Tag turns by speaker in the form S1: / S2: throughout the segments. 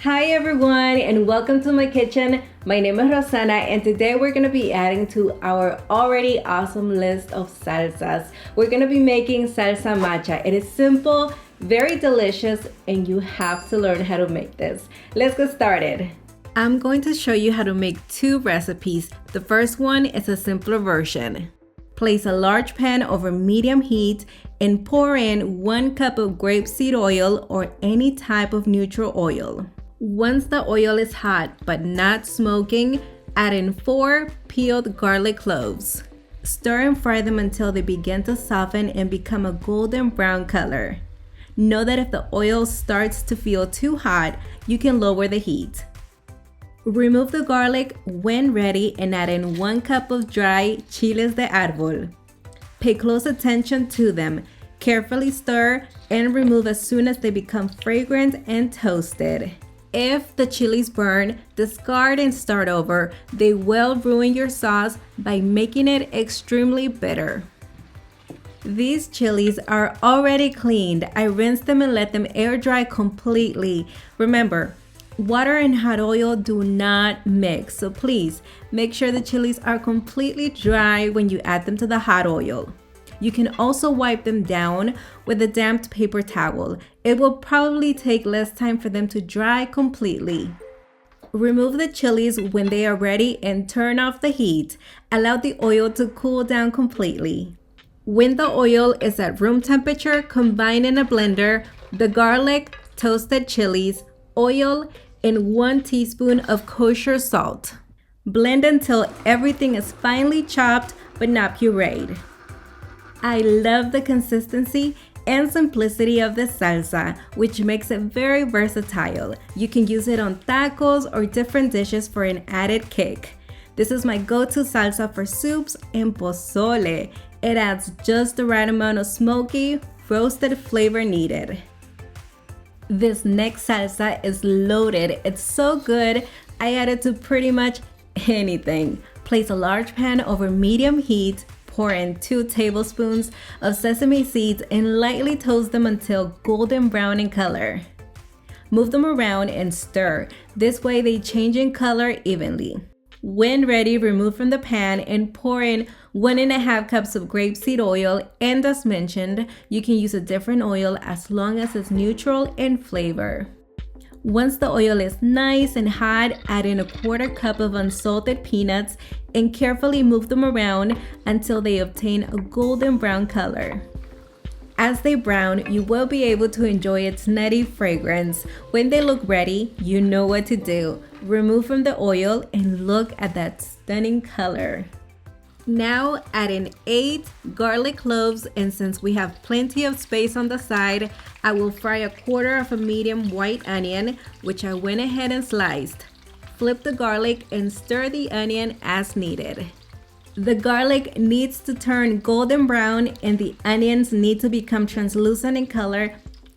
S1: Hi everyone and welcome to my kitchen. My name is Rosana and today we're going to be adding to our already awesome list of salsas. We're going to be making salsa macha. It is simple, very delicious, and you have to learn how to make this. Let's get started. I'm going to show you how to make two recipes. The first one is a simpler version. Place a large pan over medium heat and pour in 1 cup of grapeseed oil or any type of neutral oil. Once the oil is hot but not smoking, add in 4 peeled garlic cloves. Stir and fry them until they begin to soften and become a golden brown color. Know that if the oil starts to feel too hot, you can lower the heat. Remove the garlic when ready and add in 1 cup of dry chiles de arbol. Pay close attention to them. Carefully stir and remove as soon as they become fragrant and toasted. If the chilies burn, discard and start over. They will ruin your sauce by making it extremely bitter. These chilies are already cleaned. I rinsed them and let them air dry completely. Remember, water and hot oil do not mix, so please make sure the chilies are completely dry when you add them to the hot oil. You can also wipe them down with a damp paper towel. It will probably take less time for them to dry completely. Remove the chilies when they are ready and turn off the heat. Allow the oil to cool down completely. When the oil is at room temperature, combine in a blender the garlic, toasted chilies, oil, and 1 teaspoon of kosher salt. Blend until everything is finely chopped but not pureed. I love the consistency and simplicity of this salsa, which makes it very versatile. You can use it on tacos or different dishes for an added kick. This is my go-to salsa for soups and pozole. It adds just the right amount of smoky, roasted flavor needed. This next salsa is loaded. It's so good, I add it to pretty much anything. Place a large pan over medium heat. Pour in 2 tablespoons of sesame seeds and lightly toast them until golden brown in color. Move them around and stir. This way they change in color evenly. When ready, remove from the pan and pour in 1.5 cups of grapeseed oil, and as mentioned, you can use a different oil as long as it's neutral in flavor. Once the oil is nice and hot, add in 1/4 cup of unsalted peanuts and carefully move them around until they obtain a golden brown color. As they brown, you will be able to enjoy its nutty fragrance. When they look ready, you know what to do. Remove from the oil and look at that stunning color. Now add in 8 garlic cloves, and since we have plenty of space on the side, I will fry 1/4 of a medium white onion, which I went ahead and sliced. Flip the garlic and stir the onion as needed. The garlic needs to turn golden brown and the onions need to become translucent in color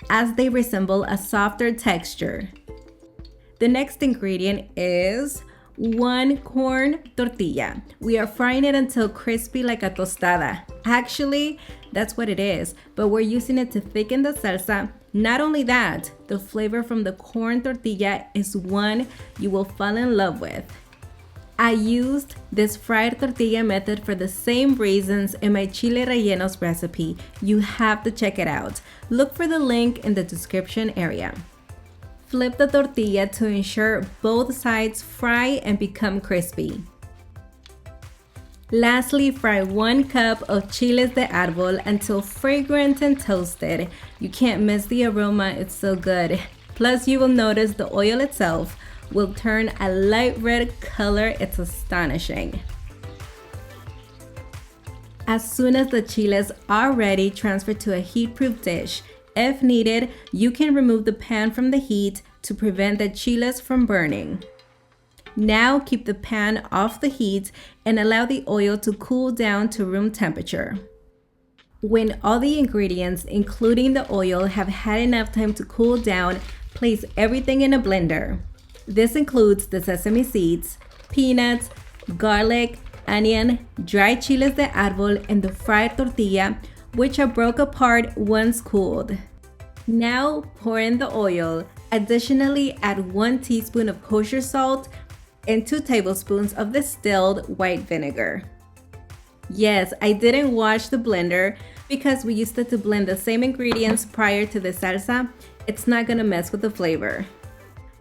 S1: as they resemble a softer texture. The next ingredient is 1 corn tortilla. We are frying it until crispy like a tostada. Actually, that's what it is, but we're using it to thicken the salsa. Not only that, the flavor from the corn tortilla is one you will fall in love with. I used this fried tortilla method for the same reasons in my chile rellenos recipe. You have to check it out. Look for the link in the description area. Flip the tortilla to ensure both sides fry and become crispy. Lastly, fry 1 cup of chiles de arbol until fragrant and toasted. You can't miss the aroma, it's so good. Plus, you will notice the oil itself will turn a light red color. It's astonishing. As soon as the chiles are ready, transfer to a heat-proof dish. If needed, you can remove the pan from the heat to prevent the chiles from burning. Now keep the pan off the heat and allow the oil to cool down to room temperature. When all the ingredients, including the oil, have had enough time to cool down, place everything in a blender. This includes the sesame seeds, peanuts, garlic, onion, dried chiles de arbol, and the fried tortilla, which are broke apart once cooled. Now pour in the oil, Additionally, add 1 teaspoon of kosher salt and 2 tablespoons of distilled white vinegar. Yes, I didn't wash the blender because we used it to blend the same ingredients prior to the salsa. It's not gonna mess with the flavor.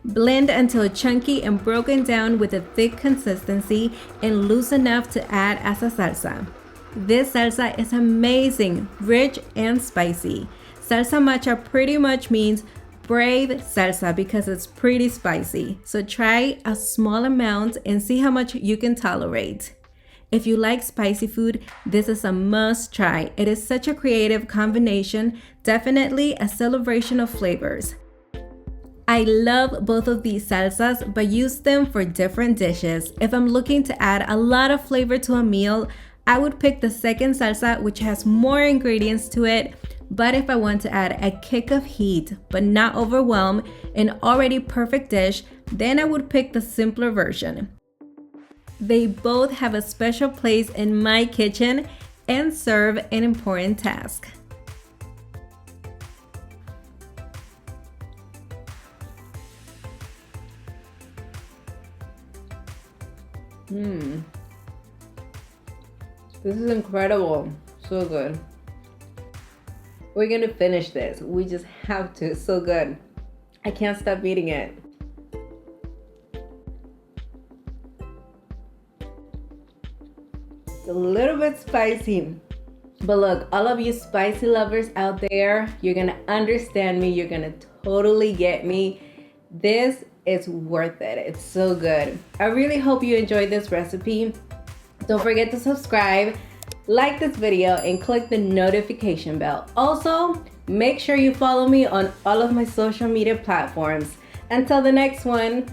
S1: Blend until chunky and broken down with a thick consistency and loose enough to add as a salsa. This salsa is amazing, rich and spicy. Salsa Macha pretty much means brave salsa because it's pretty spicy. So try a small amount and see how much you can tolerate. If you like spicy food, this is a must try. It is such a creative combination, definitely a celebration of flavors. I love both of these salsas, but use them for different dishes. If I'm looking to add a lot of flavor to a meal, I would pick the second salsa, which has more ingredients to it. But if I want to add a kick of heat, but not overwhelm an already perfect dish, then I would pick the simpler version. They both have a special place in my kitchen and serve an important task. This is incredible. So good. We're gonna finish this. We just have to. It's so good. I can't stop eating it. It's a little bit spicy. But look, all of you spicy lovers out there, you're gonna understand me. You're gonna totally get me. This is worth it. It's so good. I really hope you enjoyed this recipe. Don't forget to subscribe, like this video, and click the notification bell. Also, make sure you follow me on all of my social media platforms. Until the next one,